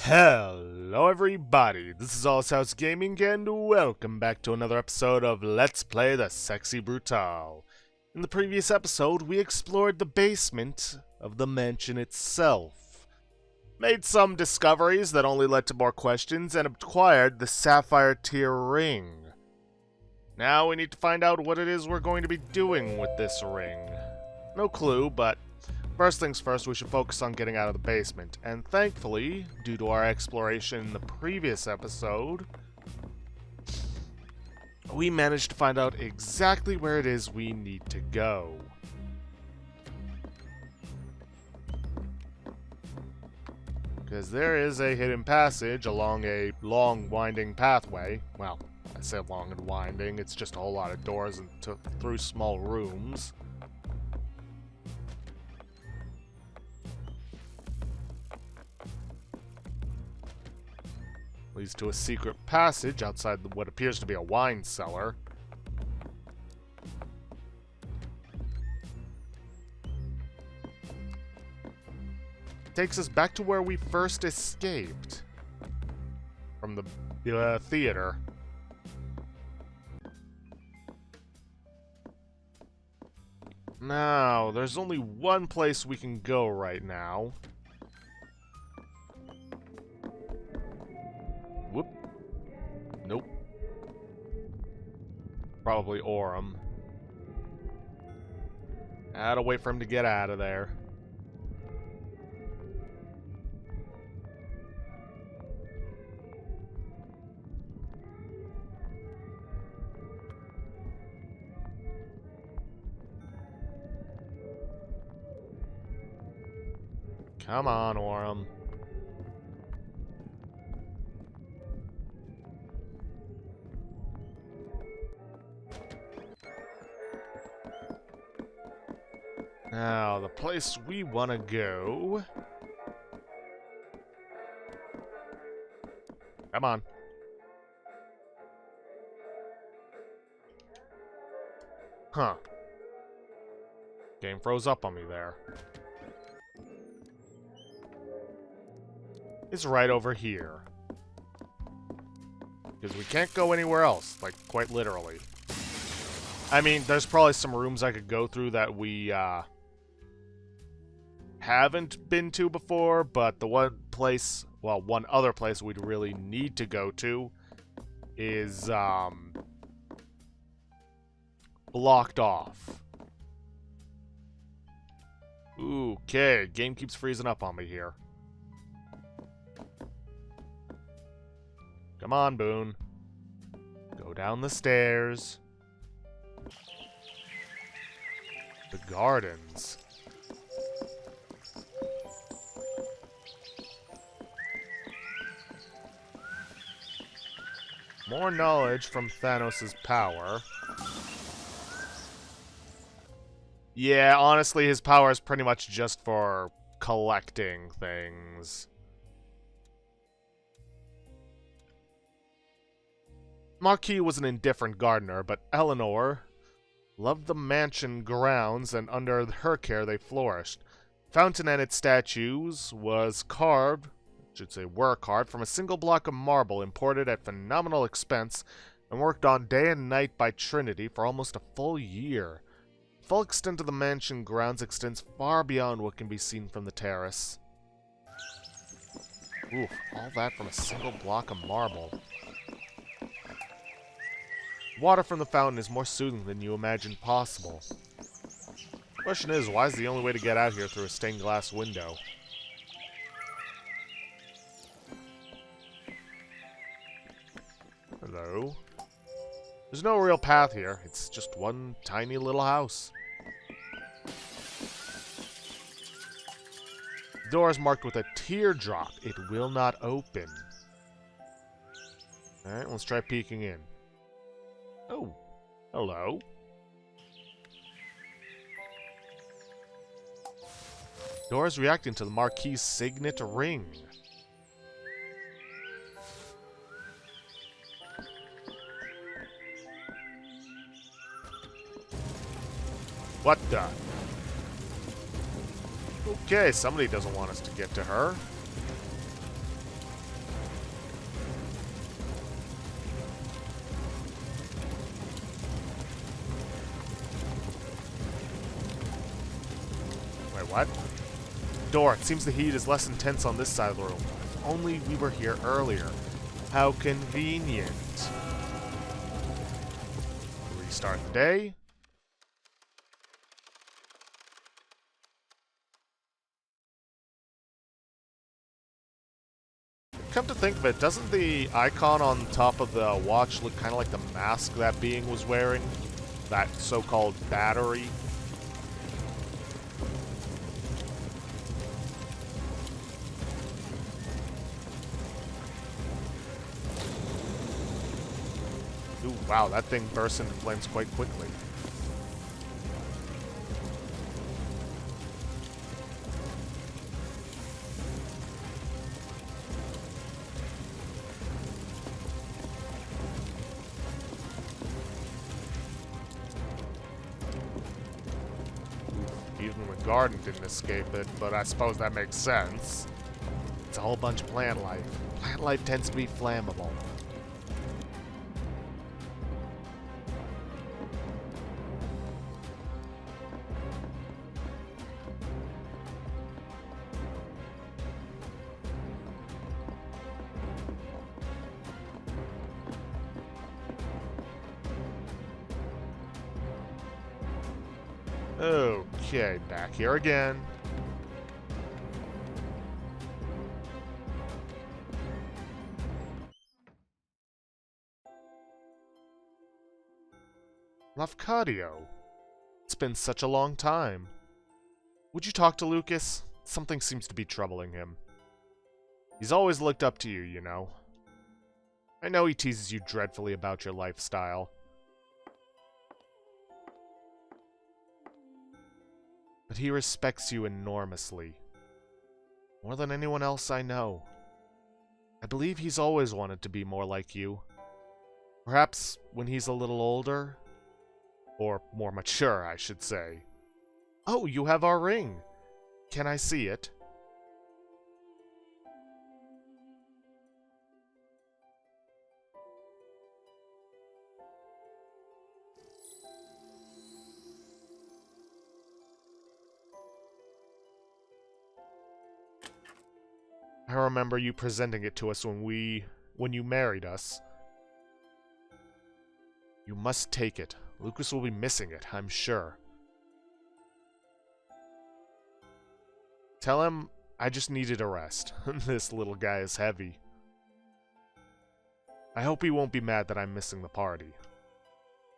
Hello everybody, this is House Gaming and welcome back to another episode of Let's Play the Sexy Brutale. In the previous episode, we explored the basement of the mansion itself, made some discoveries that only led to more questions, and acquired the Sapphire Tier Ring. Now we need to find out what it is we're going to be doing with this ring. No clue, but first things first, we should focus on getting out of the basement, and thankfully, due to our exploration in the previous episode, we managed to find out exactly where it is we need to go. Because there is a hidden passage along a long, winding pathway. Well, I say long and winding, it's just a whole lot of doors and through small rooms. Leads to a secret passage outside what appears to be a wine cellar. Takes us back to where we first escaped from the theater. Now, there's only one place we can go right now. Whoop. Nope. Probably Orem. Gotta wait for him to get out of there. Come on, Orem. Now, the place we want to go... Come on. Huh. Game froze up on me there. It's right over here. Because we can't go anywhere else, like, quite literally. I mean, there's probably some rooms I could go through that we, haven't been to before, but the one other place we'd really need to go to is, blocked off. Okay, game keeps freezing up on me here. Come on, Boone. Go down the stairs. The gardens. More knowledge from Thanos' power. Yeah, honestly, his power is pretty much just for collecting things. Marquis was an indifferent gardener, but Eleanor loved the mansion grounds, and under her care they flourished. Fountain and its statues were carved from a single block of marble imported at phenomenal expense and worked on day and night by Trinity for almost a full year. The full extent of the mansion grounds extends far beyond what can be seen from the terrace. Oof, all that from a single block of marble. Water from the fountain is more soothing than you imagined possible. The question is, why is the only way to get out here through a stained glass window? Hello? There's no real path here. It's just one tiny little house. The door is marked with a teardrop. It will not open. Alright, let's try peeking in. Oh, hello. Door is reacting to the Marquis' signet ring. What the? Okay, somebody doesn't want us to get to her. what? Door, it seems the heat is less intense on this side of the room. If only we were here earlier. How convenient. Restart the day. Come to think of it, doesn't the icon on top of the watch look kind of like the mask that being was wearing? That so-called battery? Ooh, wow, that thing bursts into flames quite quickly. Even the garden didn't escape it, but I suppose that makes sense. It's a whole bunch of plant life. Plant life tends to be flammable. Okay, back here again. Lafcadio. It's been such a long time. Would you talk to Lucas? Something seems to be troubling him. He's always looked up to you, you know. I know he teases you dreadfully about your lifestyle. But he respects you enormously. More than anyone else I know. I believe he's always wanted to be more like you. Perhaps when he's a little older? Or more mature, I should say. Oh, you have our ring. Can I see it? I remember you presenting it to us when you married us. You must take it. Lucas will be missing it, I'm sure. Tell him I just needed a rest. This little guy is heavy. I hope he won't be mad that I'm missing the party.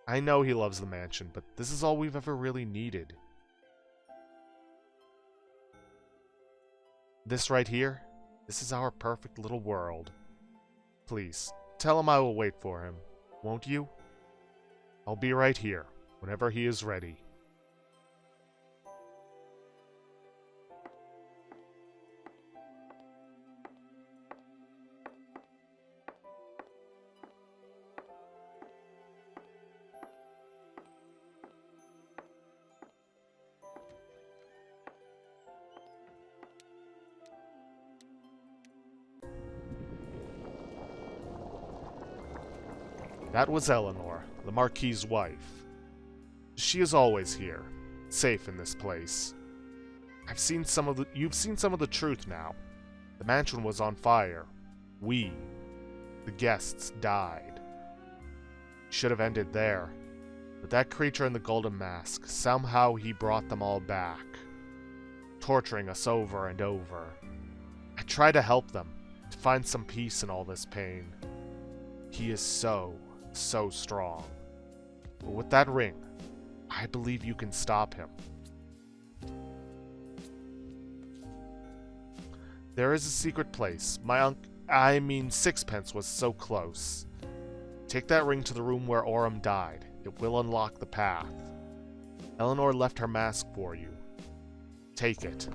I know he loves the mansion, but this is all we've ever really needed. This right here? This is our perfect little world. Please, tell him I will wait for him, won't you? I'll be right here, whenever he is ready. That was Eleanor, the Marquis's wife. She is always here, safe in this place. You've seen some of the truth now. The mansion was on fire. We, the guests, died. Should have ended there. But that creature in the golden mask, somehow he brought them all back, torturing us over and over. I try to help them, to find some peace in all this pain. He is so strong. But with that ring, I believe you can stop him. There is a secret place. Sixpence was so close. Take that ring to the room where Aurum died. It will unlock the path. Eleanor left her mask for you. Take it.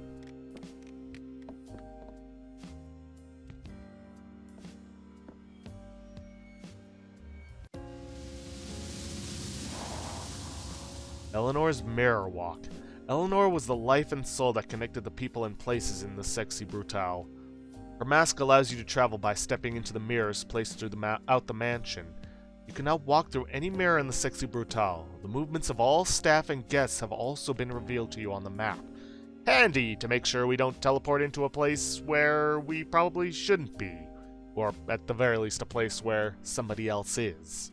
Eleanor's Mirror Walk. Eleanor was the life and soul that connected the people and places in the sexy Brutale. Her mask allows you to travel by stepping into the mirrors placed throughout the mansion. You can now walk through any mirror in the sexy Brutale. The movements of all staff and guests have also been revealed to you on the map. Handy to make sure we don't teleport into a place where we probably shouldn't be. Or at the very least a place where somebody else is.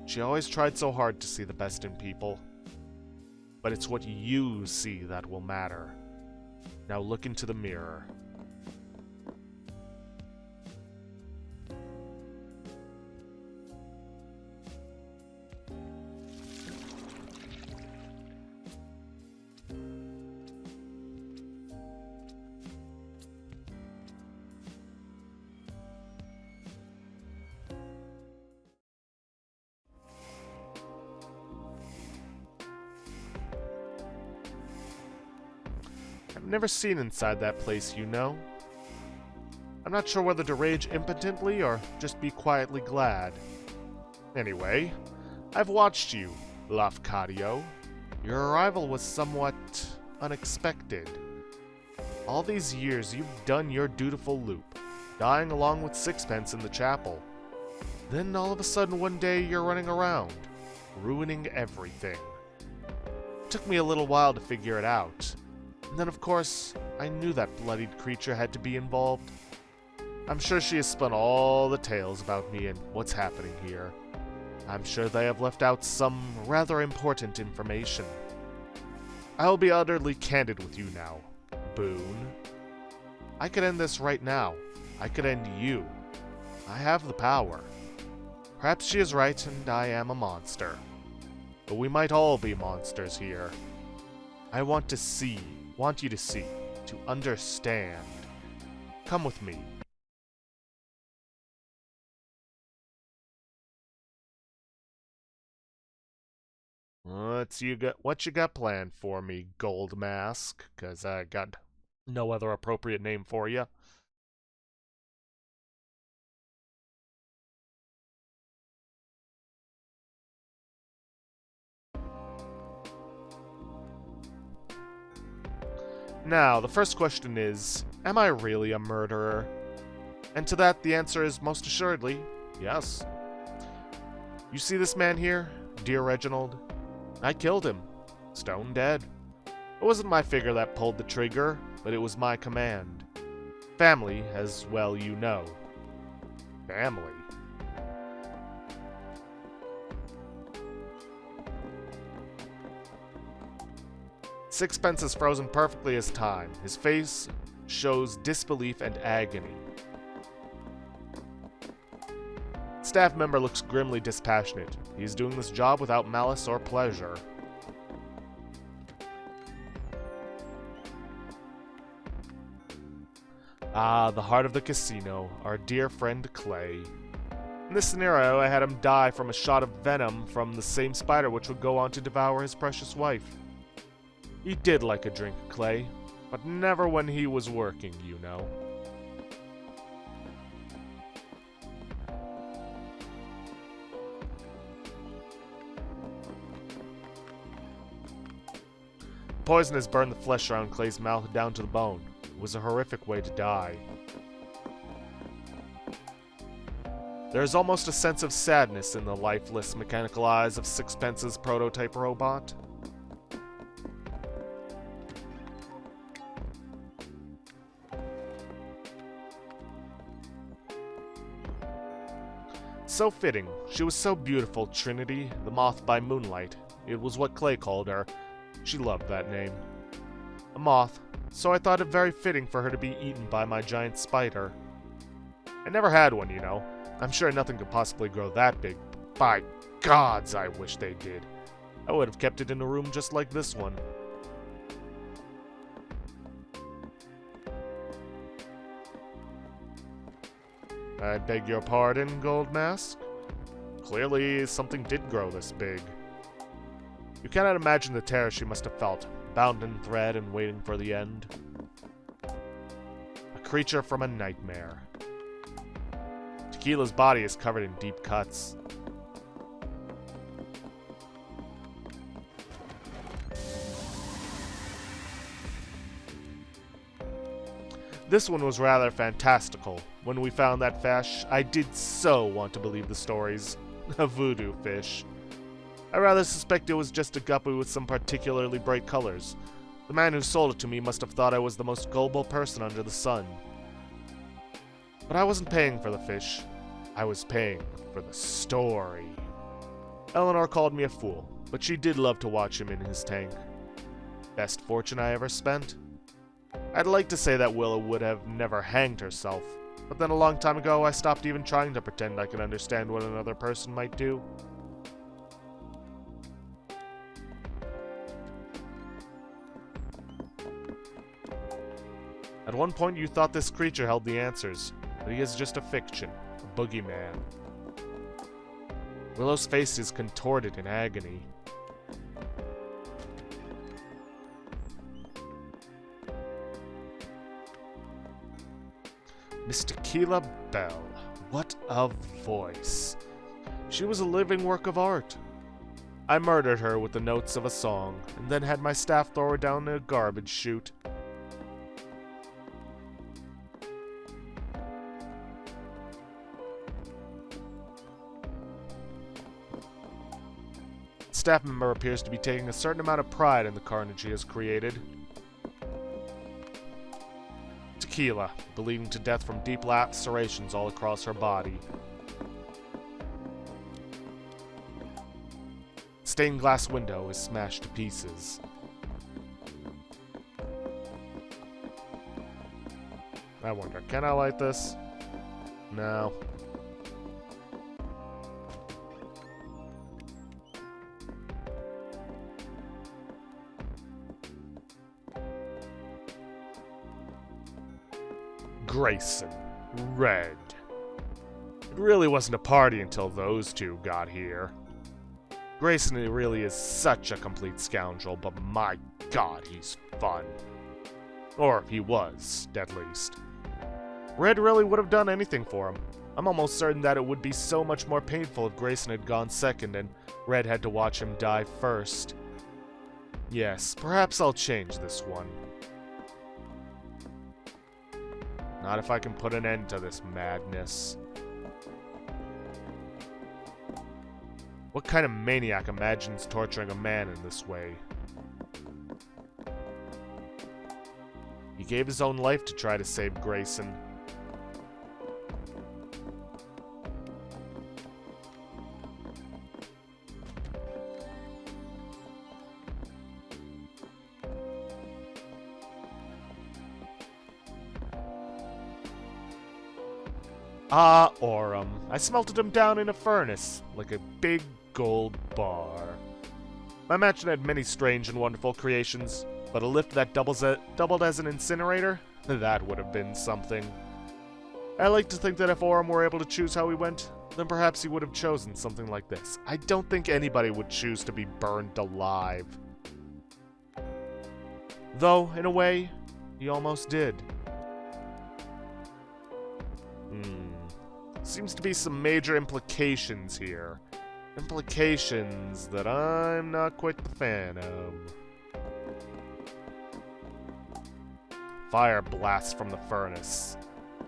She always tried so hard to see the best in people. But it's what you see that will matter. Now look into the mirror. I've never seen inside that place, you know. I'm not sure whether to rage impotently or just be quietly glad. Anyway, I've watched you, Lafcadio. Your arrival was somewhat unexpected. All these years you've done your dutiful loop, dying along with Sixpence in the chapel. Then all of a sudden one day you're running around, ruining everything. It took me a little while to figure it out. And then, of course, I knew that bloodied creature had to be involved. I'm sure she has spun all the tales about me and what's happening here. I'm sure they have left out some rather important information. I will be utterly candid with you now, Boone. I could end this right now. I could end you. I have the power. Perhaps she is right and I am a monster. But we might all be monsters here. I want you to see, to understand. Come with me. What you got planned for me, Gold Mask? 'Cause I got no other appropriate name for you. Now, the first question is, am I really a murderer? And to that, the answer is most assuredly, yes. You see this man here, dear Reginald? I killed him. Stone dead. It wasn't my figure that pulled the trigger, but it was my command. Family, as well you know. Family? Sixpence is frozen perfectly as time. His face shows disbelief and agony. Staff member looks grimly dispassionate. He's doing this job without malice or pleasure. Ah, the heart of the casino, our dear friend Clay. In this scenario, I had him die from a shot of venom from the same spider which would go on to devour his precious wife. He did like a drink, Clay, but never when he was working, you know. Poison has burned the flesh around Clay's mouth down to the bone. It was a horrific way to die. There is almost a sense of sadness in the lifeless, mechanical eyes of Sixpence's prototype robot. So fitting. She was so beautiful, Trinity, the moth by moonlight. It was what Clay called her. She loved that name. A moth, so I thought it very fitting for her to be eaten by my giant spider. I never had one, you know. I'm sure nothing could possibly grow that big. By gods, I wish they did. I would have kept it in a room just like this one. I beg your pardon, Gold Mask? Clearly, something did grow this big. You cannot imagine the terror she must have felt, bound in thread and waiting for the end. A creature from a nightmare. Tequila's body is covered in deep cuts. This one was rather fantastical. When we found that fish, I did so want to believe the stories. A voodoo fish. I rather suspect it was just a guppy with some particularly bright colors. The man who sold it to me must have thought I was the most gullible person under the sun. But I wasn't paying for the fish. I was paying for the story. Eleanor called me a fool, but she did love to watch him in his tank. Best fortune I ever spent? I'd like to say that Willow would have never hanged herself, but then a long time ago I stopped even trying to pretend I could understand what another person might do. At one point you thought this creature held the answers, but he is just a fiction, a boogeyman. Willow's face is contorted in agony. Miss Tequila Bell. What a voice. She was a living work of art. I murdered her with the notes of a song, and then had my staff throw her down a garbage chute. Staff member appears to be taking a certain amount of pride in the carnage he has created. Tequila, bleeding to death from deep lacerations all across her body. Stained glass window is smashed to pieces. I wonder, can I light this? No. Grayson. Red. It really wasn't a party until those two got here. Grayson really is such a complete scoundrel, but my god, he's fun. Or he was, at least. Red really would have done anything for him. I'm almost certain that it would be so much more painful if Grayson had gone second and Red had to watch him die first. Yes, perhaps I'll change this one. Not if I can put an end to this madness. What kind of maniac imagines torturing a man in this way? He gave his own life to try to save Grayson. Ah, Aurum. I smelted him down in a furnace, like a big gold bar. My mansion had many strange and wonderful creations, but a lift that doubled as an incinerator? That would have been something. I like to think that if Aurum were able to choose how he went, then perhaps he would have chosen something like this. I don't think anybody would choose to be burned alive. Though, in a way, he almost did. Seems to be some major implications here. Implications that I'm not quite the fan of. Fire blasts from the furnace.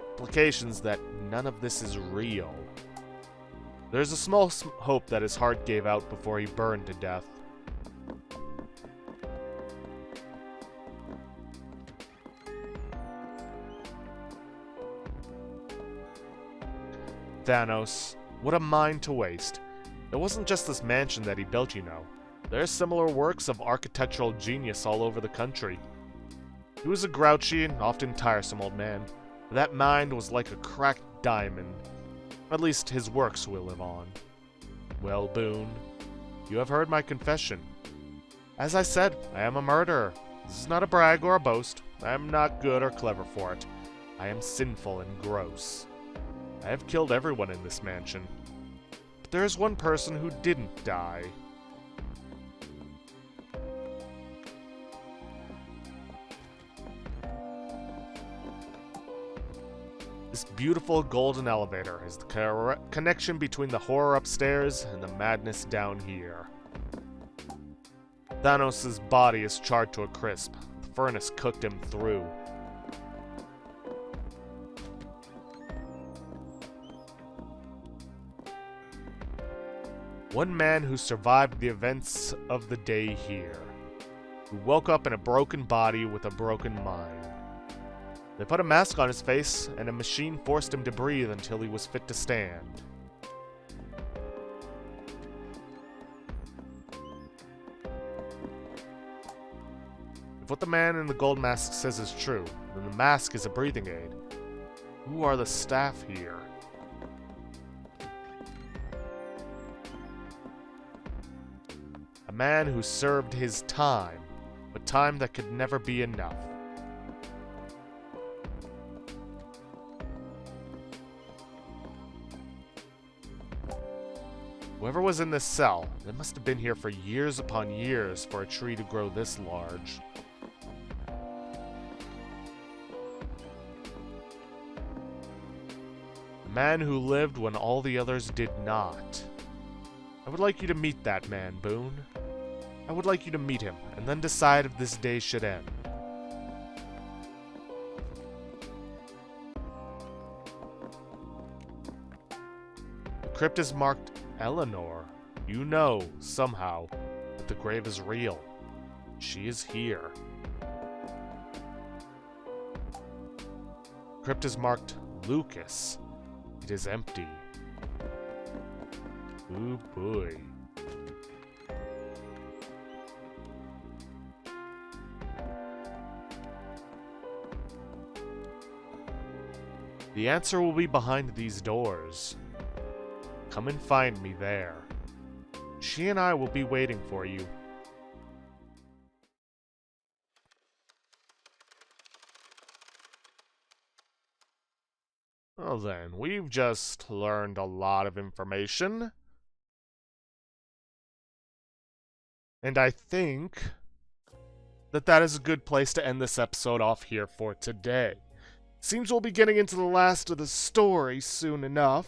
Implications that none of this is real. There's a small hope that his heart gave out before he burned to death. Thanos, what a mind to waste. It wasn't just this mansion that he built, you know. There are similar works of architectural genius all over the country. He was a grouchy and often tiresome old man, but that mind was like a cracked diamond. At least his works will live on. Well, Boone, you have heard my confession. As I said, I am a murderer. This is not a brag or a boast. I am not good or clever for it. I am sinful and gross. I have killed everyone in this mansion. But there is one person who didn't die. This beautiful golden elevator is the connection between the horror upstairs and the madness down here. Thanos' body is charred to a crisp. The furnace cooked him through. One man who survived the events of the day here, who woke up in a broken body with a broken mind. They put a mask on his face, and a machine forced him to breathe until he was fit to stand. If what the man in the gold mask says is true, then the mask is a breathing aid. Who are the staff here? A man who served his time, but time that could never be enough. Whoever was in this cell, they must have been here for years upon years for a tree to grow this large. A man who lived when all the others did not. I would like you to meet that man, Boone. I would like you to meet him, and then decide if this day should end. The crypt is marked Eleanor. You know, somehow, that the grave is real. She is here. The crypt is marked Lucas. It is empty. Ooh boy. The answer will be behind these doors. Come and find me there. She and I will be waiting for you. Well then, we've just learned a lot of information. And I think that is a good place to end this episode off here for today. Seems we'll be getting into the last of the story soon enough.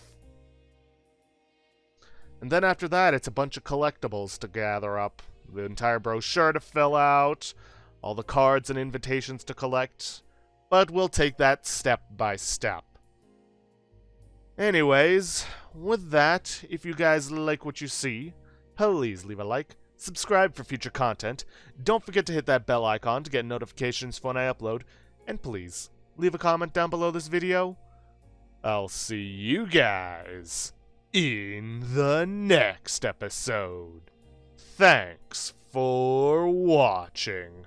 And then after that, it's a bunch of collectibles to gather up. The entire brochure to fill out, all the cards and invitations to collect. But we'll take that step by step. Anyways, with that, if you guys like what you see, please leave a like, subscribe for future content, don't forget to hit that bell icon to get notifications for when I upload, and please, leave a comment down below this video. I'll see you guys in the next episode. Thanks for watching.